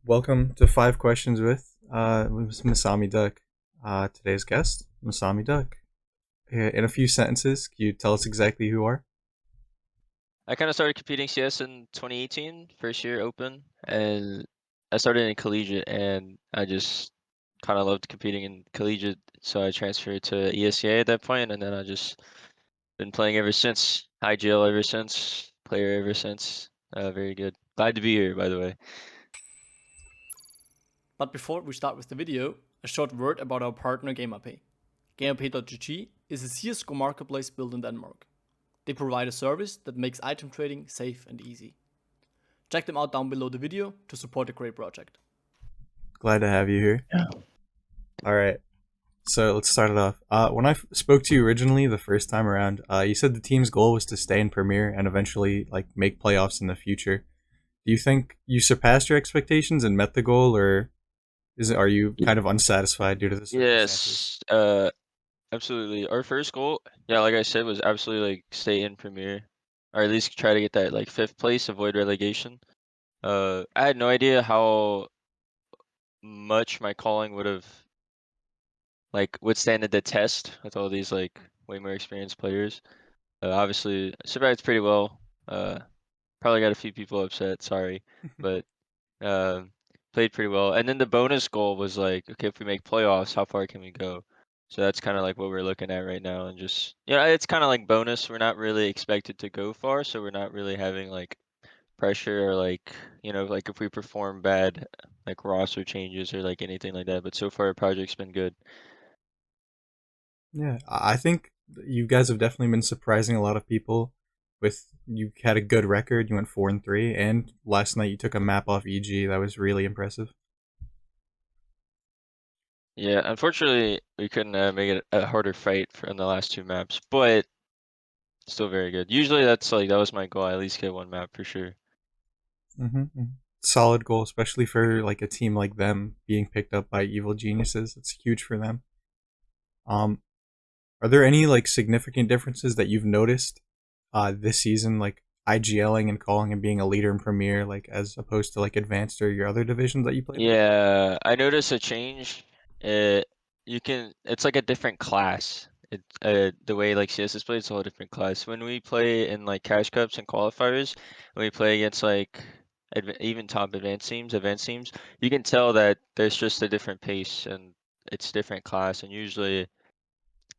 welcome to Five Questions with mesamiduck. Today's guest, mesamiduck. In a few sentences, can you tell us exactly who you are? I kind of started competing CS in 2018, first year open, and I started in collegiate, and I just kind of loved competing in collegiate, so I transferred to ESEA at that point, and then I just been playing ever since. IGL ever since, player ever since. Very good. Glad to be here, by the way. But before we start with the video, a short word about our partner GamerPay. GamerPay.gg is a CSGO marketplace built in Denmark. They provide a service that makes item trading safe and easy. Check them out down below the video to support a great project. Glad to have you here. Yeah. All right, so let's start it off. When I spoke to you originally the first time around, you said the team's goal was to stay in Premier and eventually make playoffs in the future. Do you think you surpassed your expectations and met the goal, or are you kind of unsatisfied due to the circumstances? Yes, absolutely. Our first goal, yeah, like I said, was absolutely like stay in Premier, or at least try to get that like fifth place, avoid relegation. I had no idea how much my calling would have withstanded the test with all these like way more experienced players. Obviously, survived pretty well. Probably got a few people upset. Sorry, but um, played pretty well. And then the bonus goal was like, okay, if we make playoffs, how far can we go? So that's kind of like what we're looking at right now, and just yeah, it's kind of like bonus. We're not really expected to go far, so we're not really having like pressure or like like if we perform bad like roster changes or like anything like that, but so far our project's been good. Yeah, I think you guys have definitely been surprising a lot of people. With you had a good record, you went 4-3, and last night you took a map off EG. That was really impressive. Yeah, unfortunately we couldn't make it a harder fight in the last two maps, but still very good. Usually that's like that was my goal, at least get one map for sure. Mm-hmm. Solid goal, especially for like a team like them being picked up by evil geniuses. It's huge for them. Um, are there any like significant differences that you've noticed this season, like IGLing and calling and being a leader in Premier, like as opposed to like advanced or your other divisions that you played in? Yeah, I noticed a change. It it's like a different class. The way like CS is played, it's a whole different class. When we play in like cash cups and qualifiers, when we play against like even top advanced teams, you can tell that there's just a different pace and it's different class. And usually,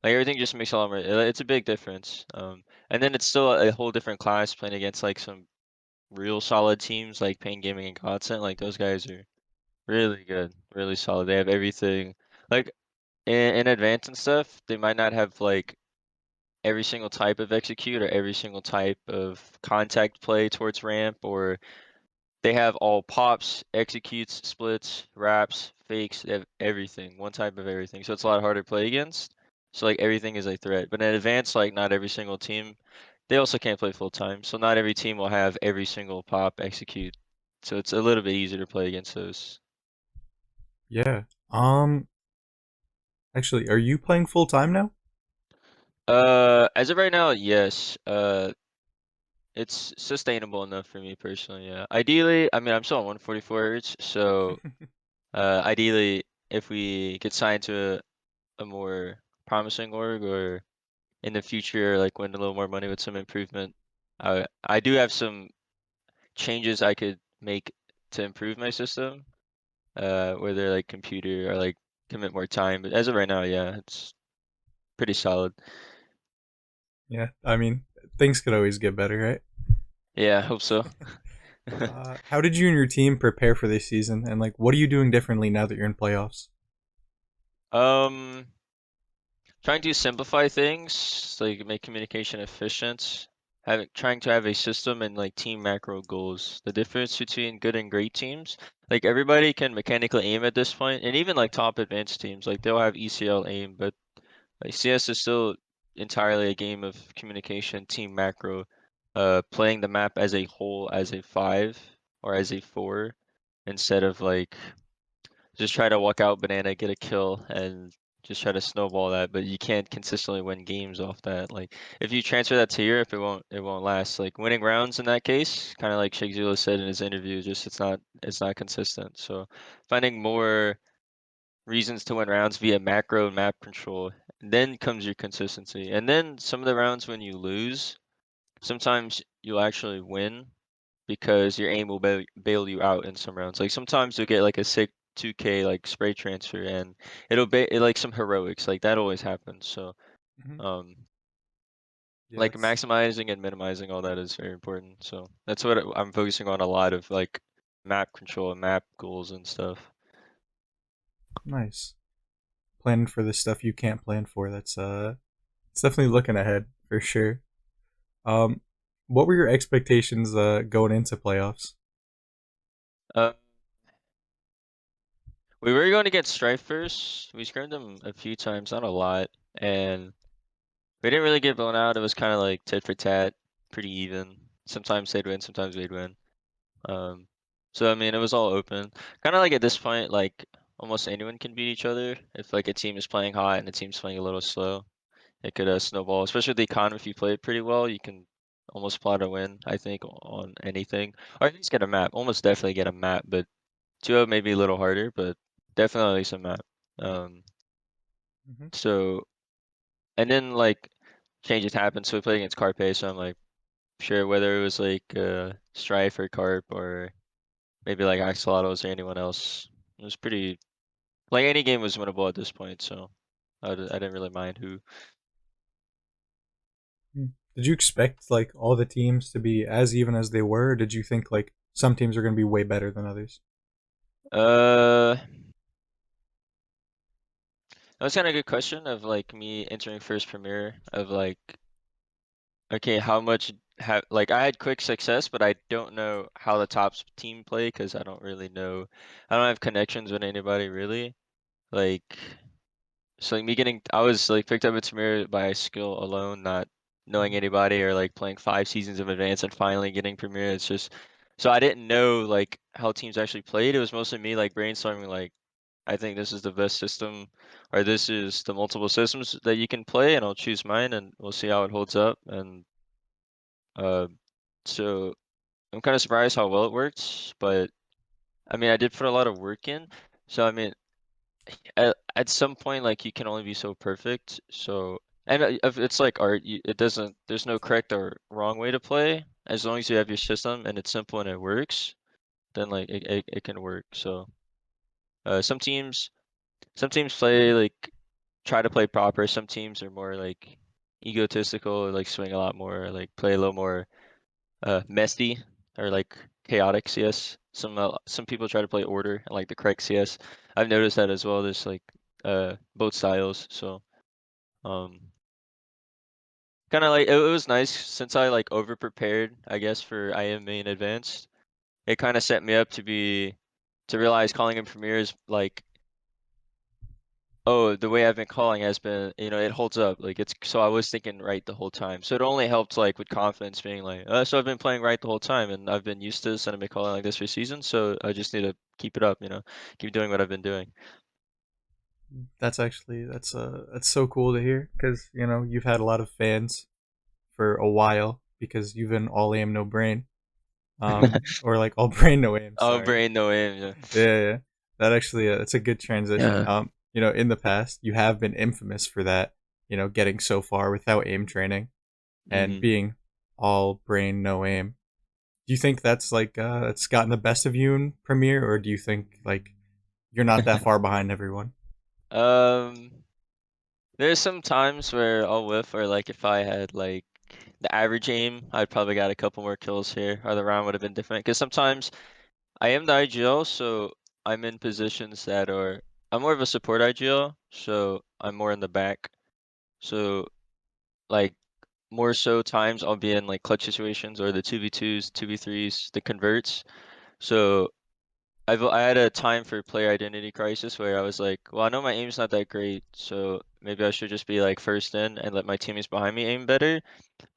like everything just makes a lot more. It's a big difference. And then it's still a whole different class playing against like some real solid teams like Pain Gaming and Godsent. Like those guys are really good, really solid. They have everything. Like in advance and stuff, they might not have like every single type of execute or every single type of contact play towards ramp, or they have all pops, executes, splits, wraps, fakes. They have everything, one type of everything. So it's a lot harder to play against. So like everything is a threat. But in advance, like not every single team, they also can't play full time. So not every team will have every single pop execute. So it's a little bit easier to play against those. Yeah. Actually, are you playing full time now? As of right now, yes. It's sustainable enough for me personally, yeah. Ideally, I mean, I'm still on 144 hertz, so ideally, if we get signed to a more promising org or in the future, like win a little more money with some improvement, I do have some changes I could make to improve my system, whether like computer or like commit more time. But as of right now, yeah, it's pretty solid. Yeah, I mean, things could always get better, right? Yeah, I hope so. How did you and your team prepare for this season, and like, what are you doing differently now that you're in playoffs? Um, Trying to simplify things, like make communication efficient. Trying to have a system and like team macro goals. The difference between good and great teams, like everybody can mechanically aim at this point, and even like top advanced teams, like they'll have ECL aim, but like CS is still entirely a game of communication, team macro, playing the map as a whole, as a five or as a four, instead of like just try to walk out banana, get a kill, and just try to snowball that, but you can't consistently win games off that. Like if you transfer that to Europe, it won't last. Like winning rounds in that case, kind of like Sheikh Zula said in his interview, just it's not consistent. So finding more reasons to win rounds via macro and map control, then comes your consistency. And then some of the rounds when you lose, sometimes you'll actually win because your aim will bail you out in some rounds. Like sometimes you'll get like a sick 2K like spray transfer and like some heroics. Like that always happens. So Mhm. um Yeah, like that's maximizing and minimizing all that is very important. So that's what I'm focusing on a lot of like map control and map goals and stuff. nice. Planning for the stuff you can't plan for. It's definitely looking ahead for sure. Um, what were your expectations going into playoffs? Uh we were going to get Strife first. We scrimmed them a few times, not a lot, and we didn't really get blown out. It was kind of like tit for tat, pretty even. Sometimes they'd win, sometimes we'd win. Um, so I mean, it was all open. Kind of like at this point, like almost anyone can beat each other. If like a team is playing hot and a team's playing a little slow, it could snowball. Especially with the economy, if you play it pretty well, you can almost plot a win. I think on anything, or at least get a map. Almost definitely get a map, but 2-0 may be a little harder, but definitely at least a map. Um, Hmm. so and then like changes happen. So we played against Carpe, so I'm like sure whether it was like Strife or Carp or maybe like Axolotls or anyone else. It was pretty like any game was winnable at this point, so I didn't really mind who. Did you expect like all the teams to be as even as they were? Or did you think like some teams are going to be way better than others? Uh, that was kind of a good question of like me entering first Premier of like, okay, how much have like I had quick success, but I don't know how the team play because I don't really know. I don't have connections with anybody really. Like, so like me getting, I was like picked up at Premier by skill alone, not knowing Mhm. anybody or like playing 5 seasons of advance and finally getting Premier. It's just, so I didn't know like how teams actually played. It was mostly me like brainstorming like, I think this is the best system, or this is the multiple systems that you can play, and I'll choose mine, and we'll see how it holds up. And uh, so I'm kind of surprised how well it works, but I mean, I did put a lot of work in. So I mean, at some point, like you can only be so perfect. So and if it's like art, it doesn't. There's no correct or wrong way to play. As long as you have your system and it's simple and it works, then like it can work. So uh, some teams some teams play like try to play proper. Some teams are more like egotistical, like swing a lot more, like play a little more messy or like chaotic CS. Some people try to play order and like the correct CS. I've noticed that as well. There's like both styles. So um kind of like it was nice since I like over prepared, I guess, for IM main advanced. It kind of set me up to realize calling in premieres like, oh, the way I've been calling has been, it holds up. Like it's so I was thinking right the whole time. So it only helped like with confidence being like, so I've been playing right the whole time and I've been used to this and I've been calling like this for seasons. So I just need to keep it up, keep doing what I've been doing. That's so cool to hear because you've had a lot of fans for a while because you've been all aim no brain, or like all brain no aim. Oh, Sorry. brain no aim, yeah. Yeah, yeah. That actually, that's a good transition. Yeah. In the past, you have been infamous for that. Getting so far without aim training and hmm being all brain, no aim. Do you think that's like it's gotten the best of you in Premiere, or do you think like you're not that far behind everyone? Um, there's some times where I'll whiff or like if I had like the average aim, I'd probably got a couple more kills here or the round would have been different. Because sometimes I am the IGL, so I'm in positions that are I'm more of a support IGL, so I'm more in the back. So like more so times I'll be in like clutch situations or the 2v2s, 2v3s, the converts. So I had a time for player identity crisis where I was like, well, I know my aim's not that great, so maybe I should just be like first in and let my teammates behind me aim better.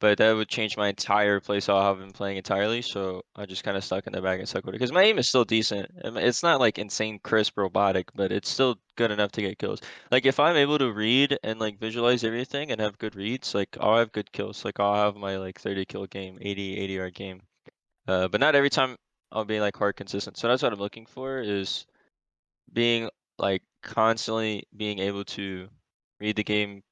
But that would change my entire playstyle how I've been playing entirely. So I just kind of stuck in the back and stuck with it. Because my aim is still decent. It's not like insane crisp robotic, but it's still good enough to get kills. Like if I'm able to read and like visualize everything and have good reads, like I'll have good kills. Like I'll have my like 30 kill game, 80 yard game. But not every time I'll be like hard consistent. So that's what I'm looking for is being like constantly being able to read the game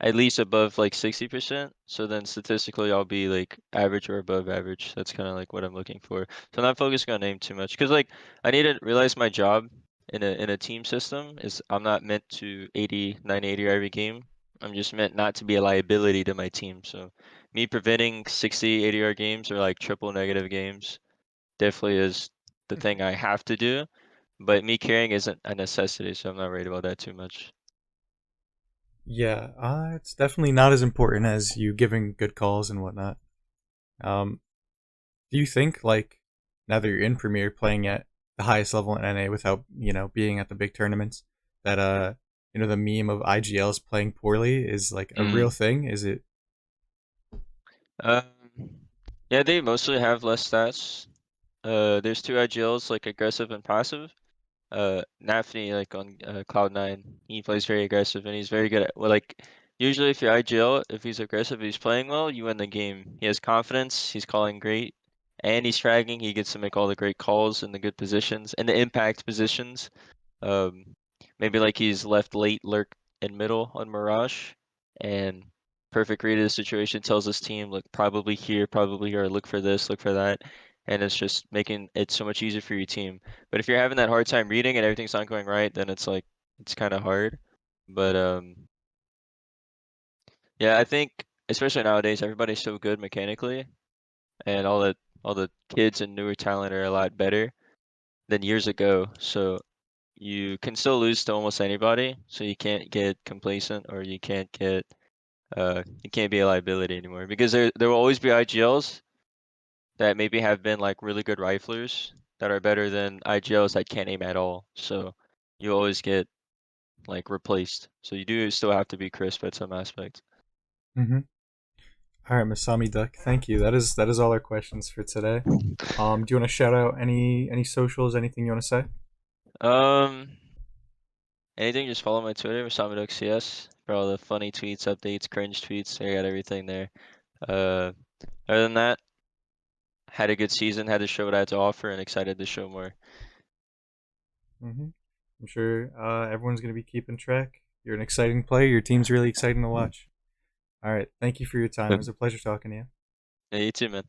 at least above like 60%. So then statistically I'll be like average or above average. That's kind of like what I'm looking for. So I'm not focusing on aim too much because like I need to realize my job in a team system is I'm not meant to 80, 90, 80 every game. I'm just meant not to be a liability to my team. So me preventing 60, 80 yard games or like triple negative games definitely is the thing I have to do. But me carrying isn't a necessity, so I'm not worried about that too much. Yeah, it's definitely not as important as you giving good calls and whatnot. Um, do you think like now that you're in Premier playing at the highest level in NA without being at the big tournaments that the meme of IGLs playing poorly is like a real Mm. thing? Is it? Um, yeah, they mostly have less stats. There's two IGLs, like aggressive and passive. Nafny, like on Cloud9, he plays very aggressive and he's very good at, well, like, usually if you're IGL, if he's aggressive, he's playing well, you win the game. He has confidence, he's calling great, and he's fragging, he gets to make all the great calls in the good positions, and the impact positions. Um, Maybe like he's left late lurk in middle on Mirage, and perfect read of the situation tells his team, look, probably here, look for this, look for that. And it's just making it so much easier for your team. But if you're having that hard time reading and everything's not going right, then it's like, it's kind of hard. But yeah, I think especially nowadays, everybody's so good mechanically, and all the kids and newer talent are a lot better than years ago. So you can still lose to almost anybody, so you can't get complacent or you can't be a liability anymore because there will always be IGLs that maybe have been like really good riflers that are better than IGLs that can't aim at all. So you always get like replaced. So you do still have to be crisp at some aspect. Mm-hmm. All right, mesamiduck. Thank you. That is all our questions for today. Do you want to shout out any socials? Anything you want to say? Um, Anything, just follow my Twitter, mesamiduck CS, for all the funny tweets, updates, cringe tweets. I got everything there. Uh, Other than that, had a good season, had to show what I had to offer, and excited to show more. Mm-hmm. I'm sure everyone's going to be keeping track. You're an exciting player. Your team's really exciting to watch. All right. Thank you for your time. It Yeah, was a pleasure talking to you. you too, man.